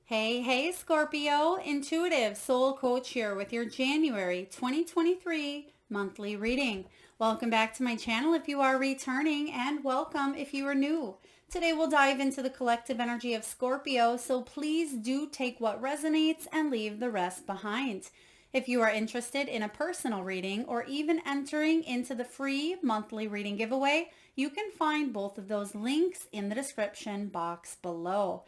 Hey, Scorpio, intuitive soul coach here with your January 2023 monthly reading. Welcome back to my channel if you are returning, and welcome if you are new. Today we'll dive into the collective energy of Scorpio, so please do take what resonates and leave the rest behind. If you are interested in a personal reading or even entering into the free monthly reading giveaway, you can find both of those links in the description box below.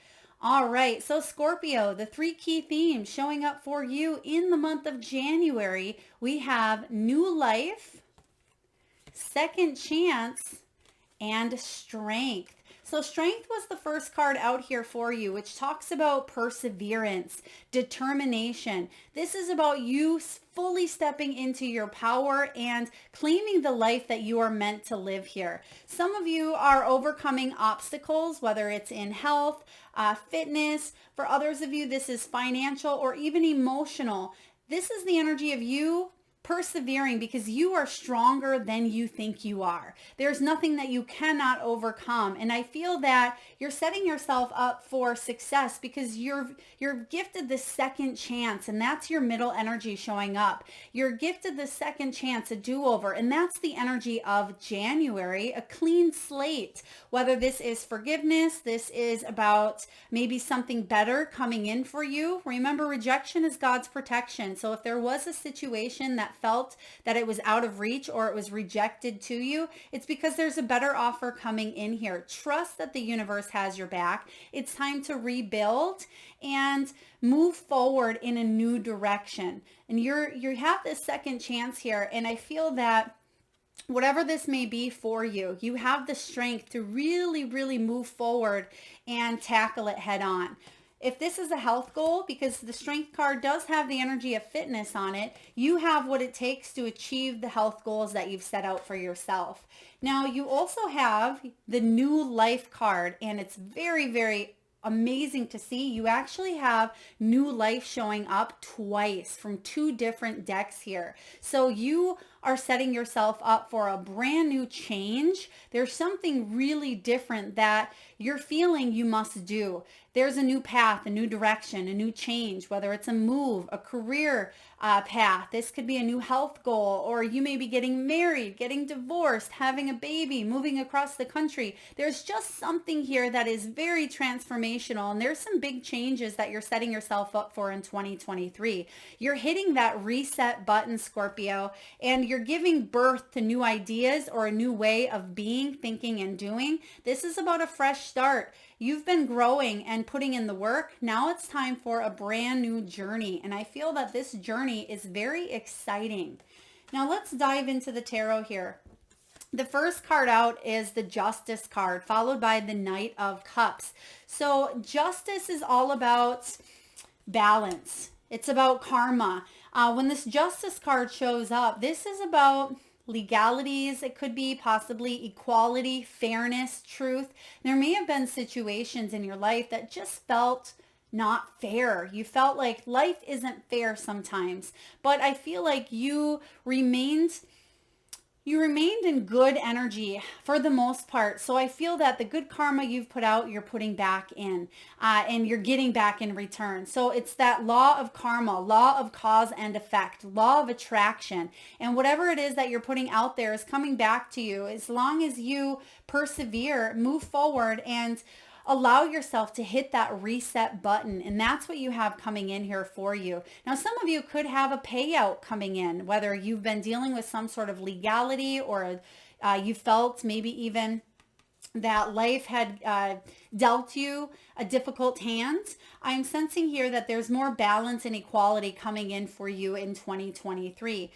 All right, so Scorpio, the three key themes showing up for you in the month of January, we have new life, second chance, and strength. So strength was the first card out here for you, which talks about perseverance, determination. This is about you fully stepping into your power and claiming the life that you are meant to live here. Some of you are overcoming obstacles, whether it's in health, fitness. For others of you, this is financial or even emotional. This is the energy of you persevering because you are stronger than you think you are. There's nothing that you cannot overcome. And I feel that you're setting yourself up for success because you're gifted the second chance, and that's your middle energy showing up. You're gifted the second chance, a do-over, and that's the energy of January, a clean slate. Whether this is forgiveness, this is about maybe something better coming in for you. Remember, rejection is God's protection. So if there was a situation that felt that it was out of reach or it was rejected to you, it's because there's a better offer coming in here. Trust that the universe has your back. It's time to rebuild and move forward in a new direction. And you have this second chance here, and I feel that whatever this may be for you, you have the strength to really move forward and tackle it head on. If this is a health goal, because the strength card does have the energy of fitness on it, you have what it takes to achieve the health goals that you've set out for yourself. Now, you also have the new life card, and it's very amazing to see. You actually have new life showing up twice from two different decks here. So you are setting yourself up for a brand new change. There's something really different that you're feeling you must do. There's a new path, a new direction, a new change, whether it's a move, a career path. This could be a new health goal, or you may be getting married, getting divorced, having a baby, moving across the country. There's just something here that is very transformational, and there's some big changes that you're setting yourself up for in 2023. You're hitting that reset button, Scorpio, and you're giving birth to new ideas or a new way of being, thinking, and doing. This is about a fresh start. You've been growing and putting in the work. Now it's time for a brand new journey. And I feel that this journey is very exciting. Now let's dive into the tarot here. The first card out is the Justice card, followed by the Knight of Cups. So Justice is all about balance. It's about karma. When this Justice card shows up, this is about legalities. It could be possibly equality, fairness, truth. There may have been situations in your life that just felt not fair. You felt like life isn't fair sometimes, but I feel like you remained in good energy for the most part. So I feel that the good karma you've put out, you're putting back in, and you're getting back in return. So it's that law of karma, law of cause and effect, law of attraction. And whatever it is that you're putting out there is coming back to you as long as you persevere, move forward, and allow yourself to hit that reset button. And that's what you have coming in here for you. Now, some of you could have a payout coming in, whether you've been dealing with some sort of legality or you felt maybe even that life had dealt you a difficult hand. I'm sensing here that there's more balance and equality coming in for you in 2023.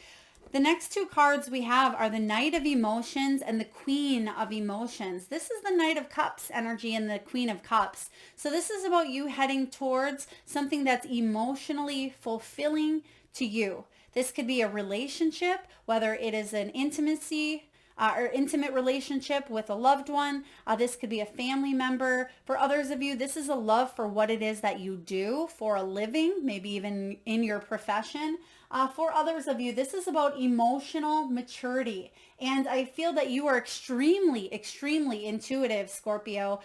The next two cards we have are the Knight of Emotions and the Queen of Emotions. This is the Knight of Cups energy and the Queen of Cups. So this is about you heading towards something that's emotionally fulfilling to you. This could be a relationship, whether it is an intimacy or intimate relationship with a loved one. This could be a family member. For others of you, this is a love for what it is that you do for a living, maybe even in your profession. For others of you, this is about emotional maturity. And I feel that you are extremely, extremely intuitive, Scorpio.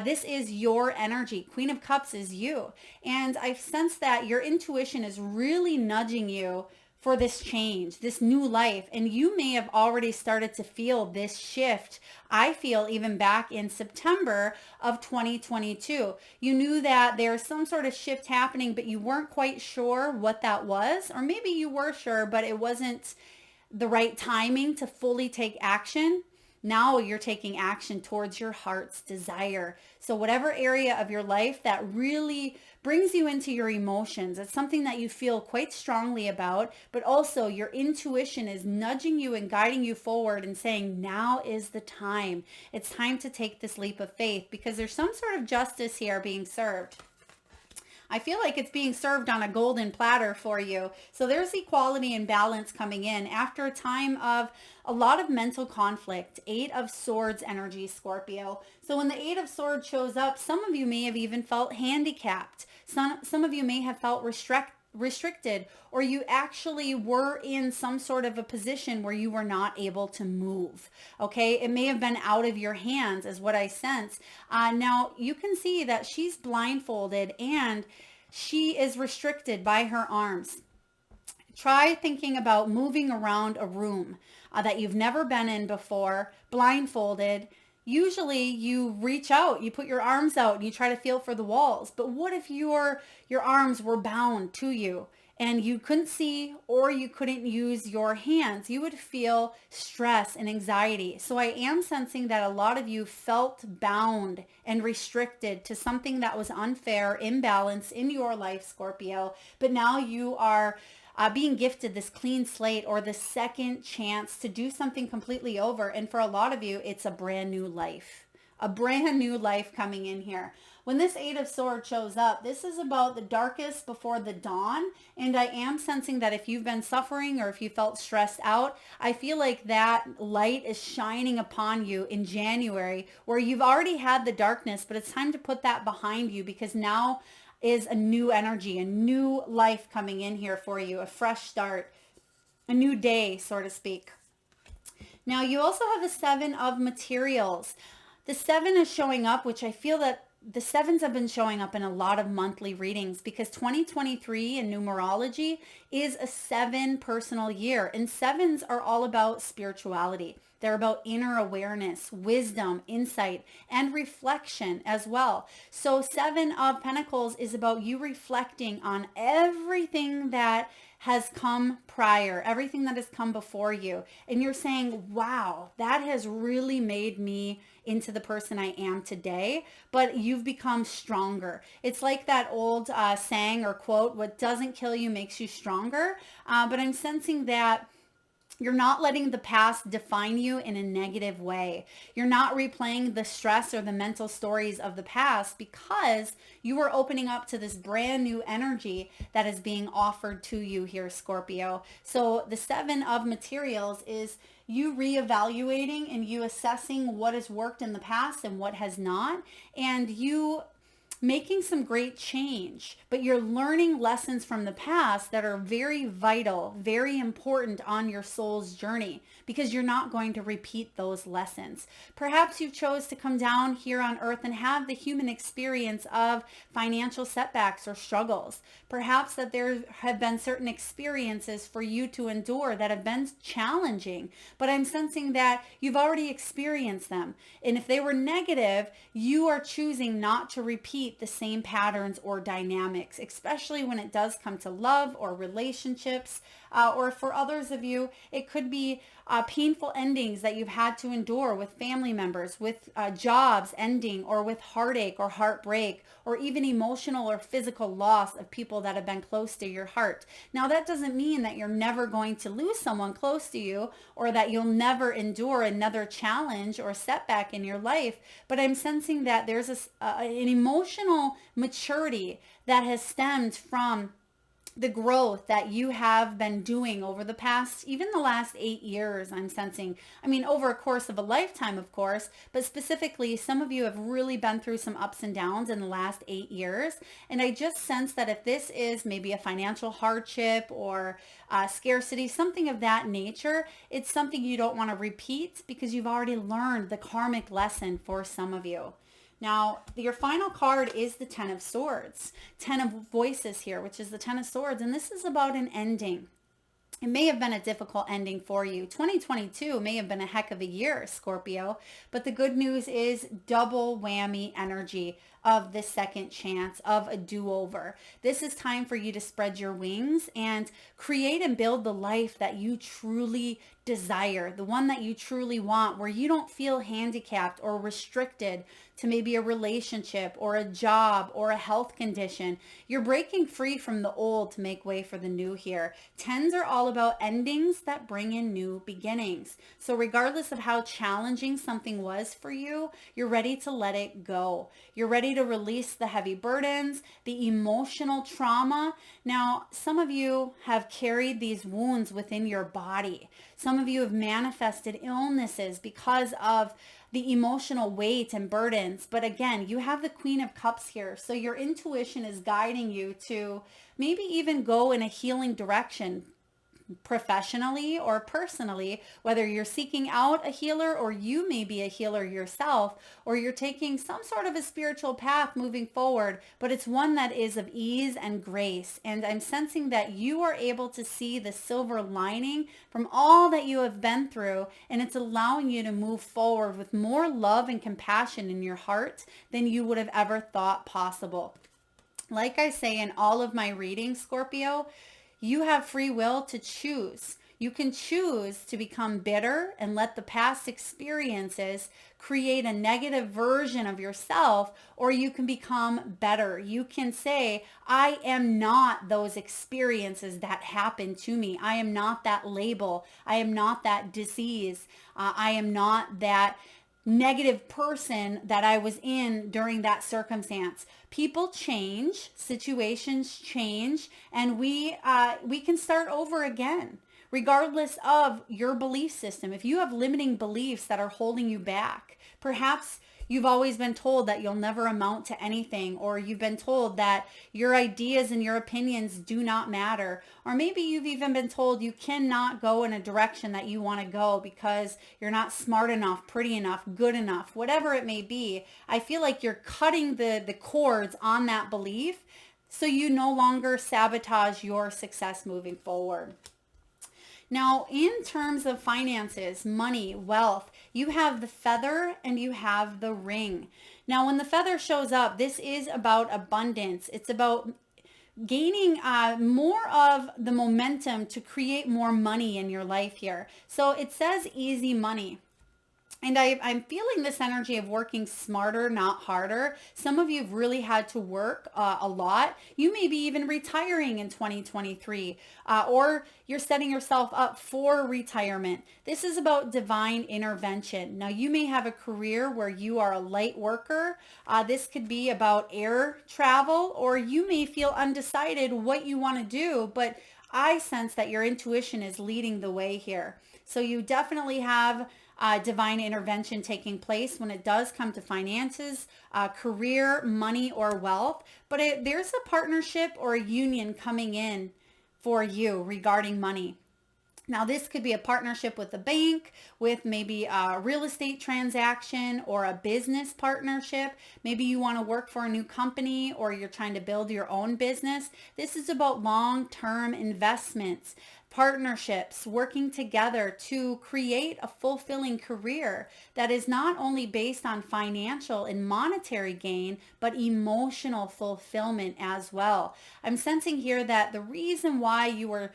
This is your energy. Queen of Cups is you. And I sense that your intuition is really nudging you for this change, this new life. And you may have already started to feel this shift. I feel even back in September of 2022. You knew that there's some sort of shift happening, but you weren't quite sure what that was. Or maybe you were sure, but it wasn't the right timing to fully take action. Now you're taking action towards your heart's desire. So whatever area of your life that really brings you into your emotions, it's something that you feel quite strongly about, but also your intuition is nudging you and guiding you forward and saying, now is the time. It's time to take this leap of faith, because there's some sort of justice here being served. I feel like it's being served on a golden platter for you. So there's equality and balance coming in after a time of a lot of mental conflict. 8 of Swords energy, Scorpio. So when the 8 of Swords shows up, some of you may have even felt handicapped. Some of you may have felt restricted, or you actually were in some sort of a position where you were not able to move. Okay, it may have been out of your hands is what I sense. Now you can see that she's blindfolded and she is restricted by her arms. Try thinking about moving around a room that you've never been in before, blindfolded. Usually you reach out, you put your arms out and you try to feel for the walls. But what if your arms were bound to you and you couldn't see or you couldn't use your hands? You would feel stress and anxiety. So I am sensing that a lot of you felt bound and restricted to something that was unfair, imbalanced in your life, Scorpio. But now you are being gifted this clean slate or the second chance to do something completely over. And for a lot of you, it's a brand new life, coming in here. When this 8 of Swords shows up, this is about the darkest before the dawn. And I am sensing that if you've been suffering or if you felt stressed out, I feel like that light is shining upon you in January, where you've already had the darkness, but it's time to put that behind you, because now is a new energy, a new life coming in here for you, a fresh start, a new day, so to speak. Now you also have the 7 of Materials. The 7 is showing up, which I feel that the 7s have been showing up in a lot of monthly readings, because 2023 in numerology is a 7 personal year, and 7s are all about spirituality. They're about inner awareness, wisdom, insight, and reflection as well. So 7 of Pentacles is about you reflecting on everything that has come prior, everything that has come before you. And you're saying, wow, that has really made me into the person I am today, but you've become stronger. It's like that old saying or quote, what doesn't kill you makes you stronger. But I'm sensing that you're not letting the past define you in a negative way. You're not replaying the stress or the mental stories of the past, because you are opening up to this brand new energy that is being offered to you here, Scorpio. So the 7 of Materials is you reevaluating and you assessing what has worked in the past and what has not, and you making some great change, but you're learning lessons from the past that are very vital, very important on your soul's journey, because you're not going to repeat those lessons. Perhaps you chose to come down here on earth and have the human experience of financial setbacks or struggles. Perhaps that there have been certain experiences for you to endure that have been challenging, but I'm sensing that you've already experienced them. And if they were negative, you are choosing not to repeat the same patterns or dynamics, especially when it does come to love or relationships, or for others of you, it could be painful endings that you've had to endure with family members, with jobs ending, or with heartache or heartbreak, or even emotional or physical loss of people that have been close to your heart. Now, that doesn't mean that you're never going to lose someone close to you, or that you'll never endure another challenge or setback in your life, but I'm sensing that there's an emotional maturity that has stemmed from the growth that you have been doing over the past, even the last 8 years, I'm sensing. I mean, over a course of a lifetime, of course, but specifically, some of you have really been through some ups and downs in the last 8 years. And I just sense that if this is maybe a financial hardship or scarcity, something of that nature, it's something you don't want to repeat because you've already learned the karmic lesson for some of you. Now, your final card is the Ten of Swords, Ten of Voices here, which is the Ten of Swords, and this is about an ending. It may have been a difficult ending for you. 2022 may have been a heck of a year, Scorpio, but the good news is double whammy energy of the second chance, of a do-over. This is time for you to spread your wings and create and build the life that you truly desire, the one that you truly want, where you don't feel handicapped or restricted to maybe a relationship or a job or a health condition. You're breaking free from the old to make way for the new here. Tens are all about endings that bring in new beginnings. So regardless of how challenging something was for you, you're ready to let it go. You're ready to release the heavy burdens, the emotional trauma. Now, some of you have carried these wounds within your body. Some of you have manifested illnesses because of the emotional weight and burdens. But again, you have the Queen of Cups here. So your intuition is guiding you to maybe even go in a healing direction, professionally or personally, whether you're seeking out a healer or you may be a healer yourself, or you're taking some sort of a spiritual path moving forward, but it's one that is of ease and grace. And I'm sensing that you are able to see the silver lining from all that you have been through, and it's allowing you to move forward with more love and compassion in your heart than you would have ever thought possible. Like I say in all of my readings, Scorpio, you have free will to choose. You can choose to become bitter and let the past experiences create a negative version of yourself, or you can become better. You can say, I am not those experiences that happened to me. I am not that label. I am not that disease. I am not that negative person that I was in during that circumstance. People change, situations change, and we can start over again, regardless of your belief system. If you have limiting beliefs that are holding you back, perhaps you've always been told that you'll never amount to anything, or you've been told that your ideas and your opinions do not matter, or maybe you've even been told you cannot go in a direction that you want to go because you're not smart enough, pretty enough, good enough, whatever it may be. I feel like you're cutting the cords on that belief so you no longer sabotage your success moving forward. Now, in terms of finances, money, wealth, you have the feather and you have the ring. Now, when the feather shows up, this is about abundance. It's about gaining more of the momentum to create more money in your life here. So it says easy money. And I'm feeling this energy of working smarter, not harder. Some of you have really had to work a lot. You may be even retiring in 2023, or you're setting yourself up for retirement. This is about divine intervention. Now, you may have a career where you are a light worker. This could be about air travel, or you may feel undecided what you want to do, but I sense that your intuition is leading the way here. So you definitely have divine intervention taking place when it does come to finances, career, money, or wealth. But there's a partnership or a union coming in for you regarding money. Now, this could be a partnership with a bank, with maybe a real estate transaction or a business partnership. Maybe you want to work for a new company or you're trying to build your own business. This is about long-term investments, partnerships, working together to create a fulfilling career that is not only based on financial and monetary gain, but emotional fulfillment as well. I'm sensing here that the reason why you are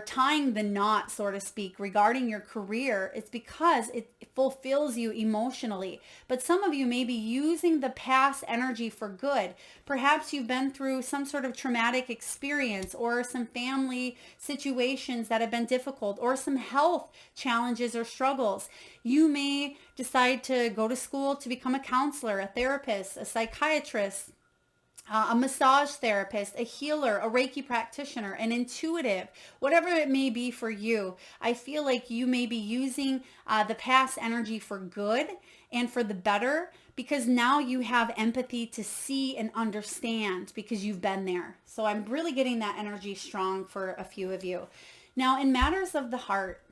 tying the knot, so to speak, regarding your career, it's because it fulfills you emotionally. But some of you may be using the past energy for good. Perhaps you've been through some sort of traumatic experience or some family situations that have been difficult or some health challenges or struggles. You may decide to go to school to become a counselor, a therapist, a psychiatrist, a massage therapist, a healer, a Reiki practitioner, an intuitive, whatever it may be for you. I feel like you may be using the past energy for good and for the better, because now you have empathy to see and understand because you've been there. So I'm really getting that energy strong for a few of you. Now, in matters of the heart,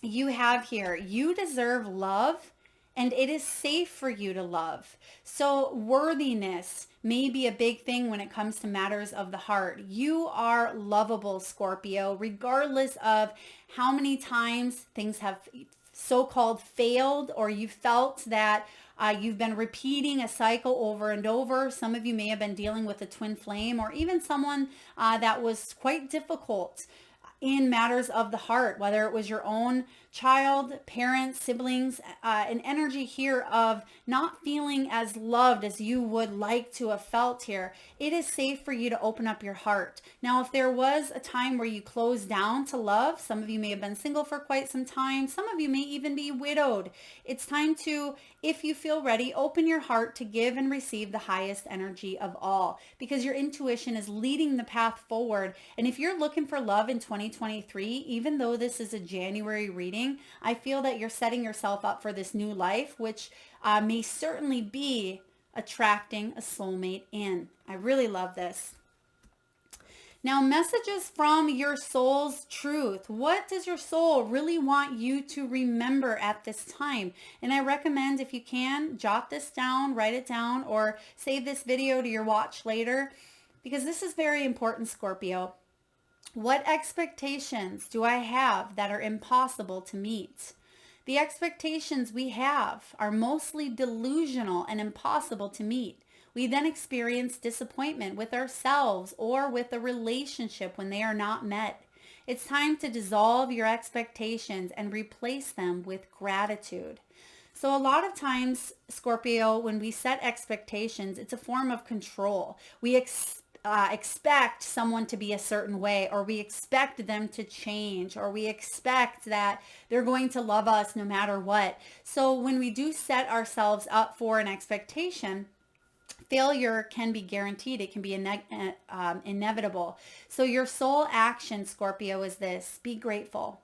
you have here, you deserve love and it is safe for you to love. So worthiness may be a big thing when it comes to matters of the heart. You are lovable, Scorpio, regardless of how many times things have so-called failed, or you felt that you've been repeating a cycle over and over. Some of you may have been dealing with a twin flame, or even someone that was quite difficult in matters of the heart, whether it was your own child, parents, siblings, an energy here of not feeling as loved as you would like to have felt here. It is safe for you to open up your heart. Now, if there was a time where you closed down to love, some of you may have been single for quite some time. Some of you may even be widowed. It's time to, if you feel ready, open your heart to give and receive the highest energy of all, because your intuition is leading the path forward. And if you're looking for love in 2023, even though this is a January reading, I feel that you're setting yourself up for this new life, which may certainly be attracting a soulmate in. I really love this. Now, messages from your soul's truth. What does your soul really want you to remember at this time? And I recommend, if you can, jot this down, write it down, or save this video to your watch later, because this is very important, Scorpio. What expectations do I have that are impossible to meet? The expectations we have are mostly delusional and impossible to meet. We then experience disappointment with ourselves or with a relationship when they are not met. It's time to dissolve your expectations and replace them with gratitude. So a lot of times, Scorpio, when we set expectations, it's a form of control. We expect someone to be a certain way, or we expect them to change, or we expect that they're going to love us no matter what. So when we do set ourselves up for an expectation, failure can be guaranteed. It can be inevitable. So your soul action, Scorpio, is this: be grateful.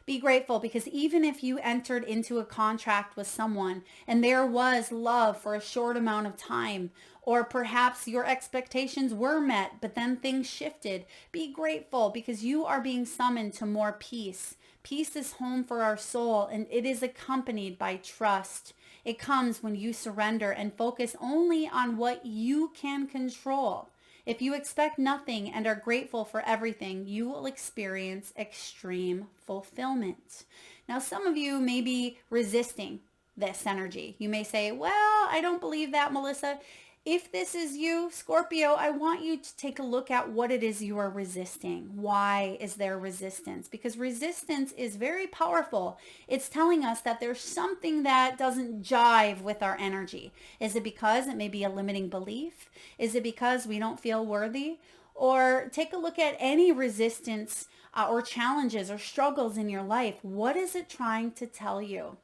Be grateful, because even if you entered into a contract with someone and there was love for a short amount of time, or perhaps your expectations were met, but then things shifted, be grateful, because you are being summoned to more peace. Peace is home for our soul, and it is accompanied by trust. It comes when you surrender and focus only on what you can control. If you expect nothing and are grateful for everything, you will experience extreme fulfillment. Now, some of you may be resisting this energy. You may say, well, I don't believe that, Melissa. If this is you, Scorpio, I want you to take a look at what it is you are resisting. Why is there resistance? Because resistance is very powerful. It's telling us that there's something that doesn't jive with our energy. Is it because it may be a limiting belief? Is it because we don't feel worthy? Or take a look at any resistance or challenges or struggles in your life. What is it trying to tell you?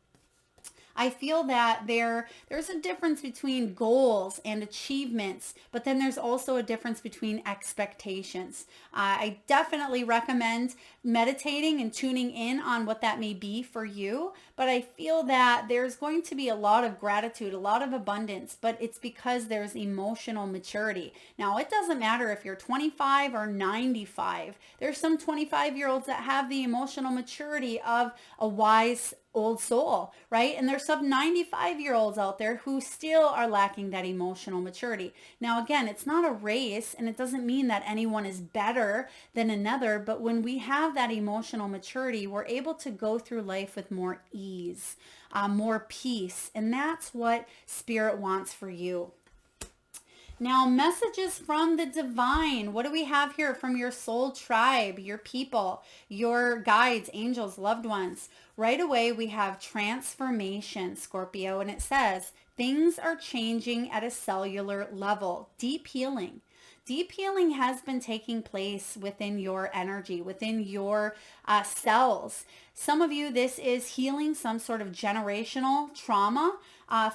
I feel that there's a difference between goals and achievements, but then there's also a difference between expectations. I definitely recommend meditating and tuning in on what that may be for you, but I feel that there's going to be a lot of gratitude, a lot of abundance, but it's because there's emotional maturity. Now, it doesn't matter if you're 25 or 95. There's some 25-year-olds that have the emotional maturity of a wise old soul, right? And there's some 95-year-olds out there who still are lacking that emotional maturity. Now, again, it's not a race, and it doesn't mean that anyone is better than another, but when we have that emotional maturity, we're able to go through life with more ease, more peace, and that's what Spirit wants for you. Now, messages from the divine. What do we have here from your soul tribe, your people, your guides, angels, loved ones? Right away, we have transformation, Scorpio, and it says, things are changing at a cellular level. Deep healing. Deep healing has been taking place within your energy, within your cells. Some of you, this is healing some sort of generational trauma.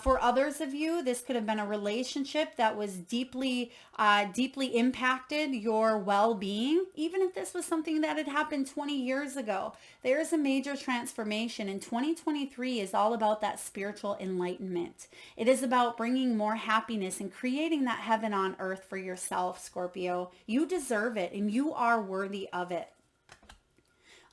For others of you, this could have been a relationship that was deeply impacted your well-being. Even if this was something that had happened 20 years ago, there is a major transformation, and 2023 is all about that spiritual enlightenment. It is about bringing more happiness and creating that heaven on earth for yourself, Scorpio. You deserve it, and you are worthy of it.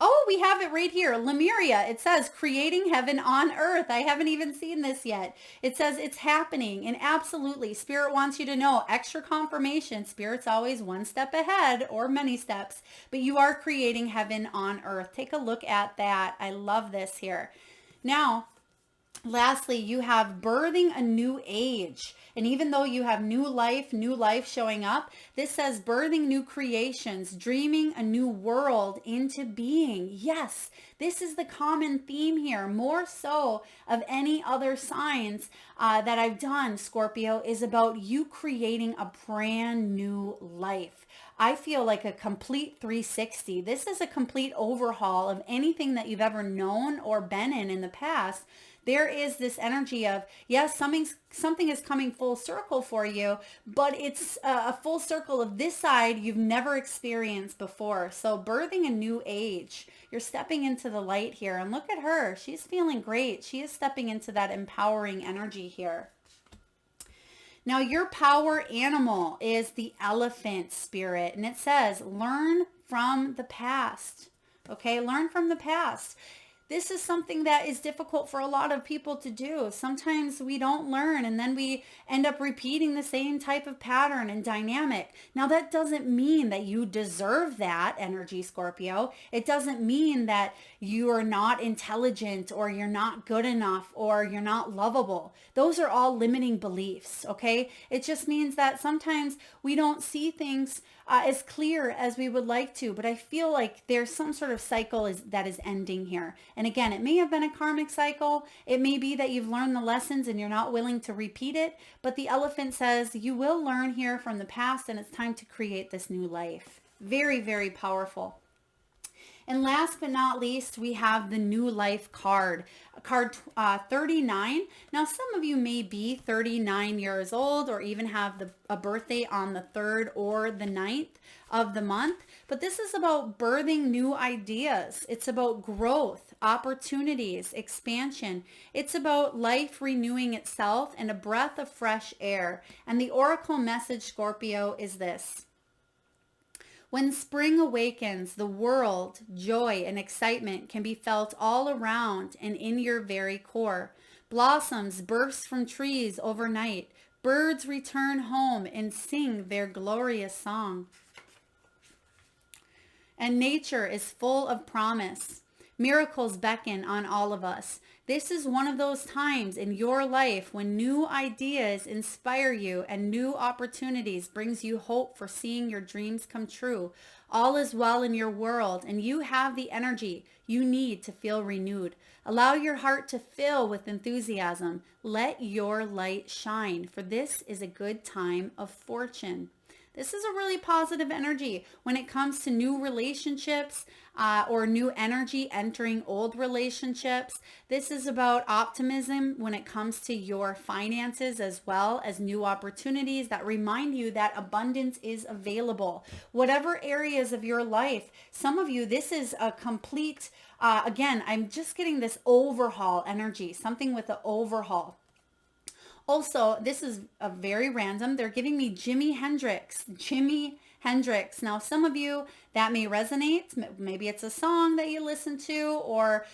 Oh, we have it right here. Lemuria. It says creating heaven on earth. I haven't even seen this yet. It says it's happening. And absolutely, Spirit wants you to know, extra confirmation. Spirit's always one step ahead or many steps, but you are creating heaven on earth. Take a look at that. I love this here. Now, lastly, you have birthing a new age. And even though you have new life showing up, this says birthing new creations, dreaming a new world into being. Yes, this is the common theme here, more so of any other signs that I've done, Scorpio, is about you creating a brand new life. I feel like a complete 360. This is a complete overhaul of anything that you've ever known or been in the past. There is this energy of, yes, something is coming full circle for you, but it's a full circle of this side you've never experienced before. So birthing a new age, you're stepping into the light here. And look at her. She's feeling great. She is stepping into that empowering energy here. Now, your power animal is the elephant, Spirit. And it says, learn from the past. Okay, learn from the past. This is something that is difficult for a lot of people to do. Sometimes we don't learn, and then we end up repeating the same type of pattern and dynamic. Now, that doesn't mean that you deserve that energy, Scorpio. It doesn't mean that you are not intelligent or you're not good enough or you're not lovable. Those are all limiting beliefs, okay? It just means that sometimes we don't see things as clear as we would like to, but I feel like there's some sort of cycle that is ending here. And again, it may have been a karmic cycle. It may be that you've learned the lessons and you're not willing to repeat it, but the elephant says you will learn here from the past, and it's time to create this new life. Very, very powerful. And last but not least, we have the new life card 39. Now, some of you may be 39 years old or even have a birthday on the 3rd or the 9th of the month. But this is about birthing new ideas. It's about growth, opportunities, expansion. It's about life renewing itself and a breath of fresh air. And the oracle message, Scorpio, is this. When spring awakens, the world, joy, and excitement can be felt all around and in your very core. Blossoms burst from trees overnight. Birds return home and sing their glorious song. And nature is full of promise. Miracles beckon on all of us. This is one of those times in your life when new ideas inspire you and new opportunities brings you hope for seeing your dreams come true. All is well in your world, and you have the energy you need to feel renewed. Allow your heart to fill with enthusiasm. Let your light shine, for this is a good time of fortune. This is a really positive energy when it comes to new relationships or new energy entering old relationships. This is about optimism when it comes to your finances, as well as new opportunities that remind you that abundance is available. Whatever areas of your life, some of you, this is a complete, again, I'm just getting this overhaul energy, something with the overhaul. Also, this is a very random. They're giving me Jimi Hendrix. Jimi Hendrix. Now, some of you, that may resonate. Maybe it's a song that you listen to, or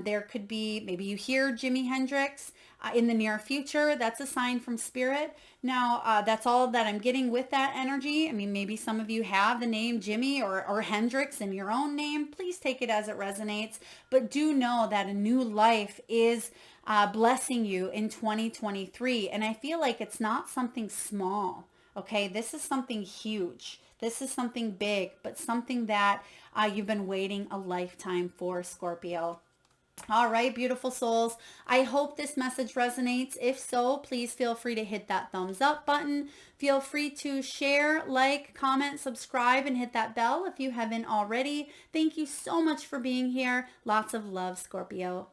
there could be, maybe you hear Jimi Hendrix in the near future. That's a sign from Spirit. Now, that's all that I'm getting with that energy. I mean, maybe some of you have the name Jimmy or Hendrix in your own name. Please take it as it resonates. But do know that a new life is blessing you in 2023. And I feel like it's not something small. Okay, this is something huge. This is something big, but something that you've been waiting a lifetime for, Scorpio. All right, beautiful souls. I hope this message resonates. If so, please feel free to hit that thumbs up button. Feel free to share, like, comment, subscribe, and hit that bell if you haven't already. Thank you so much for being here. Lots of love, Scorpio.